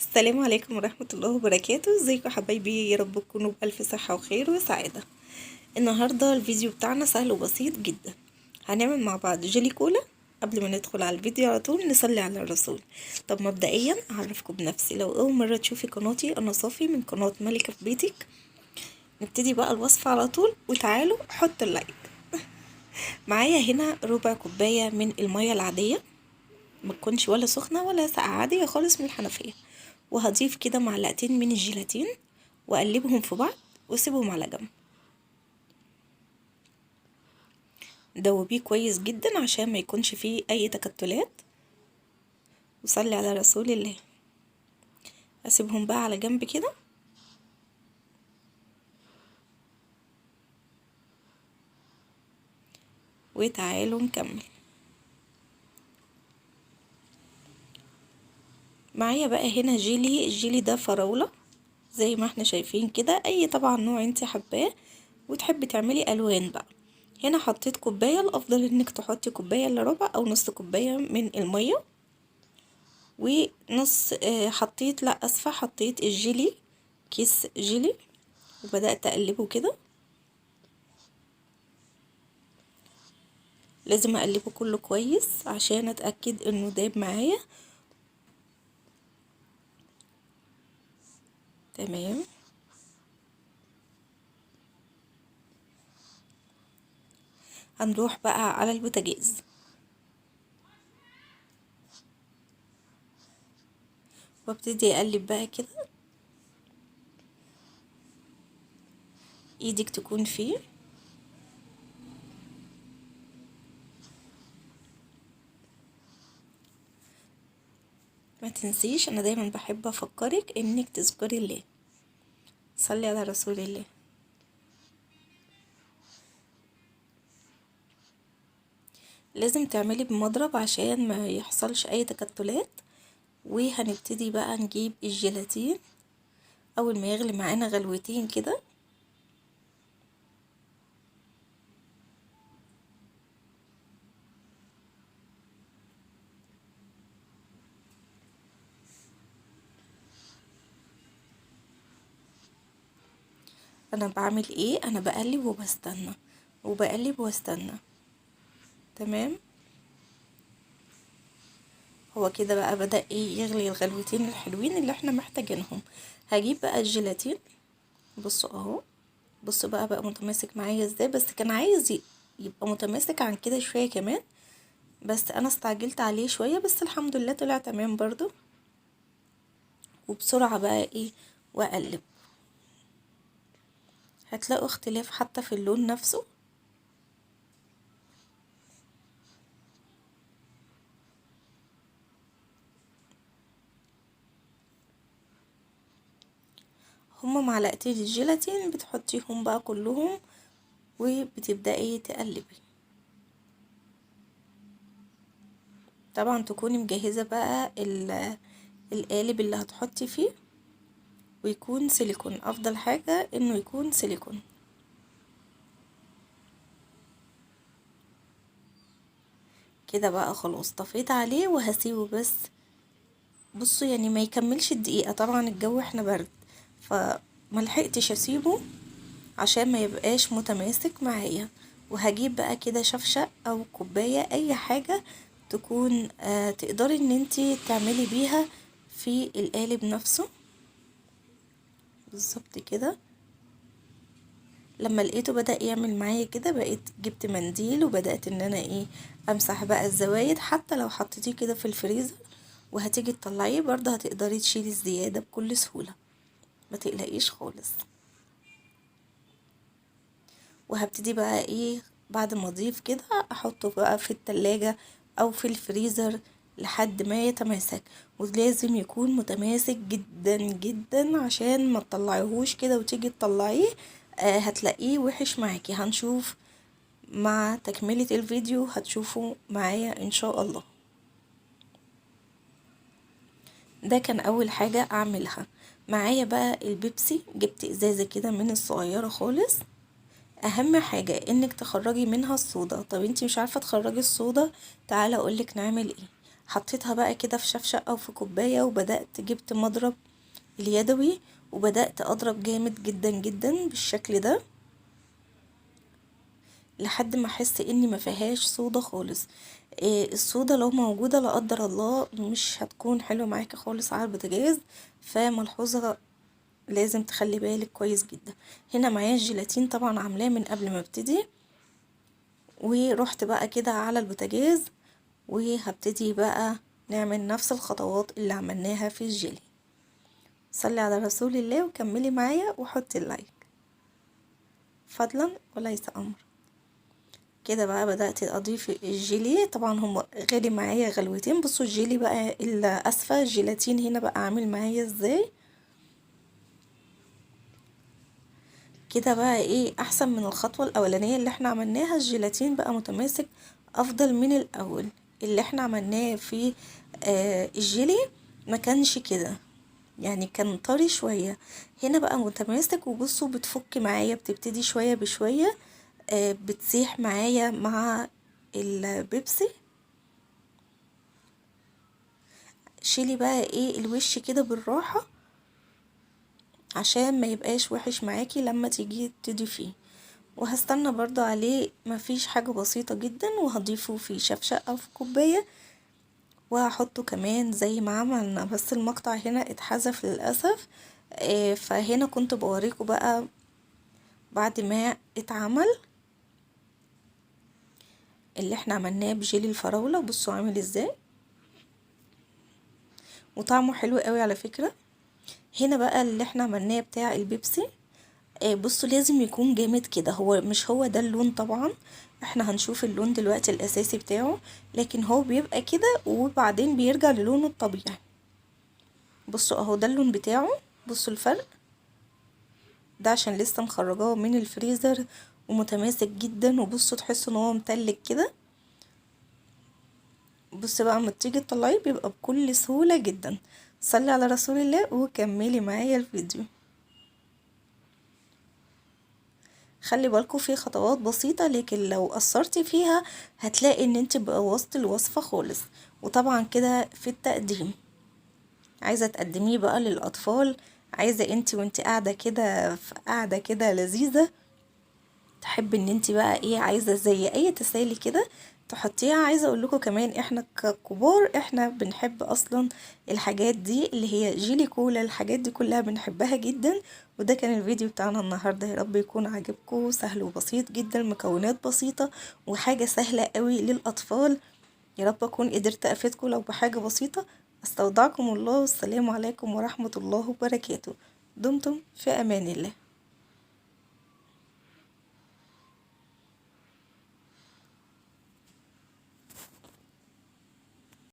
السلام عليكم ورحمة الله وبركاته. ازيكم يا حبايبي؟ يا رب تكونوا بألف صحة وخير وسعادة. النهاردة الفيديو بتاعنا سهل وبسيط جدا. هنعمل مع بعض جيلي كولا. قبل ما ندخل على الفيديو على طول نصلي على الرسول. طب مبدئيا اعرفكم بنفسي، لو اول مرة تشوفي قناتي انا صافي من قناة ملكة في بيتك. نبتدي بقى الوصفة على طول، وتعالوا حط اللايك. معايا هنا ربع كوباية من المية العادية، ما تكونش ولا سخنة ولا ساقعة، عادية خالص من الحنفية. وهضيف كده معلقتين من الجيلاتين واقلبهم في بعض واسيبهم على جنب. دوبيه كويس جدا عشان ما يكونش فيه اي تكتلات. وصلي على رسول الله. اسيبهم بقى على جنب كده. وتعالوا نكمل. معايا بقى هنا الجيلي ده فراولة زي ما احنا شايفين كده، اي طبعا نوع انت حباه وتحبي تعملي الوان بقى. هنا حطيت كوباية، الافضل انك تحطي كوباية الا ربع او نص كوباية من المية. ونص حطيت، لا اسفة، حطيت الجيلي، كيس جيلي، وبدأت اقلبه كده. لازم اقلبه كله كويس عشان اتأكد انه داب معايا. تمام. هنروح بقى على البوتاجاز وابتدي اقلب بقى كده. ايدك تكون فيه. ما تنسيش، انا دايما بحب افكرك انك تذكري الله. صلي على رسول الله. لازم تعملي بمضرب عشان ما يحصلش اي تكتلات. وهنبتدي بقى نجيب الجيلاتين اول ما يغلي معانا غلوتين كده. انا بعمل ايه؟ انا بقلب وبستنى وبقلب واستنى. تمام. هو كده بقى بدأ ايه يغلي الغلوتين الحلوين اللي احنا محتاجينهم. هجيب بقى الجيلاتين. بصوا اهو. بصوا بقى متماسك معايا ازاي، بس كان عايز يبقى متماسك عن كده شوية كمان، بس انا استعجلت عليه شوية، بس الحمد لله طلع تمام برضو. وبسرعة بقى ايه واقلب. هتلاقوا اختلاف حتى في اللون نفسه. هما معلقتين الجيلاتين بتحطيهم بقى كلهم وبتبدأي تقلبي. طبعا تكوني مجهزة بقى القالب اللي هتحطي فيه، ويكون سيليكون. افضل حاجة انه يكون سيليكون. كده بقى خلاص طفيت عليه وهسيبه بس. بصوا يعني ما يكملش الدقيقة، طبعا الجو احنا برد فملحقتش اسيبه عشان ما يبقاش متماسك معايا. وهجيب بقى كده شفشق او كوباية، اي حاجة تكون تقدري ان انتي تعملي بيها في القالب نفسه. بالظبط كده. لما لقيته بدأ يعمل معايا كده، بقيت جبت منديل وبدأت ان انا ايه امسح بقى الزوايد. حتى لو حطيتيه كده في الفريزر وهتيجي تطلعيه برضه هتقدري تشيلي الزيادة بكل سهولة، ما تقلقيش خالص. وهبتدي بقى ايه بعد ما اضيف كده احطه بقى في التلاجة او في الفريزر لحد ما يتماسك. ولازم يكون متماسك جدا جدا عشان ما تطلعيهوش كده وتيجي تطلعيه هتلاقيه وحش معاكي. هنشوف مع تكملة الفيديو، هتشوفوا معايا ان شاء الله. ده كان اول حاجة اعملها. معايا بقى البيبسي، جبت ازازة كده من الصغيرة خالص. اهم حاجة انك تخرجي منها الصودا. طب انتي مش عارفة تخرجي الصودا، تعالى اقولك نعمل ايه. حطيتها بقى كده في شفشق او في كوباية، وبدأت جبت مضرب اليدوي وبدأت اضرب جامد جدا جدا بالشكل ده لحد ما احس اني ما فيهاش صودا خالص. الصودا لو موجودة لا قدر الله مش هتكون حلوة معاكي خالص على البوتاجاز، فملحوظة لازم تخلي بالك كويس جدا. هنا معايا الجيلاتين طبعا عاملاه من قبل ما ابتدي، ورحت بقى كده على البوتاجاز وهبتدي بقى نعمل نفس الخطوات اللي عملناها في الجيلي. صلي على رسول الله وكملي معايا وحطي اللايك فضلا وليس امر. كده بقى بدأت اضيف الجيلي، طبعا هم غلي معايا غلوتين. بصوا الجيلي بقى الاسفة الجيلاتين هنا بقى عامل معايا ازاي. كده بقى ايه احسن من الخطوة الاولانية اللي احنا عملناها. الجيلاتين بقى متماسك افضل من الاول اللي احنا عملناه في الجيلي، ما كانش كده يعني، كان طري شوية. هنا بقى متماسك، وبصوا بتفك معايا، بتبتدي شوية بشوية بتسيح معايا مع البيبسي. شيلي بقى ايه الوش كده بالراحة عشان ما يبقاش وحش معاكي لما تيجي تضيفيه. وهستنى برضو عليه، مفيش حاجة بسيطة جدا، وهضيفه في شفشق او في كوباية وهحطه كمان زي ما عملنا. بس المقطع هنا اتحذف للأسف. فهنا كنت بوريكم بقى بعد ما اتعمل اللي احنا عملناه بجيلي الفراولة. بصوا عامل ازاي وطعمه حلو قوي على فكرة. هنا بقى اللي احنا عملناه بتاع البيبسي، بصوا لازم يكون جامد كده. هو مش هو ده اللون طبعا، احنا هنشوف اللون دلوقتي الاساسي بتاعه، لكن هو بيبقى كده وبعدين بيرجع للونه الطبيعي. بصوا اهو ده اللون بتاعه، بصوا الفرق ده عشان لسه مخرجاه من الفريزر ومتماسك جدا. وبصوا تحسوا ان هو متلج كده. بص بقى اما تيجي تطلعيه بيبقى بكل سهولة جدا. صلي على رسول الله وكملي معايا الفيديو. خلي بالكم في خطوات بسيطة، لكن لو قصرتي فيها هتلاقي ان انت بوظتي الوصفة خالص. وطبعا كده في التقديم، عايزة تقدميه بقى للأطفال، عايزة انت وانت قاعدة كده في قاعدة كده لذيذة، تحب ان انت بقى ايه، عايزة زي اي تسالي كده تحطيها. عايزة اقول لكم كمان احنا ككبار احنا بنحب اصلا الحاجات دي اللي هي جيلي كولا، الحاجات دي كلها بنحبها جدا. وده كان الفيديو بتاعنا النهاردة، يا رب يكون عجبكم. سهل وبسيط جدا، مكونات بسيطة وحاجة سهلة قوي للأطفال. يا رب اكون قدرت افيدكم لو بحاجة بسيطة. استودعكم الله، والسلام عليكم ورحمة الله وبركاته. دمتم في امان الله.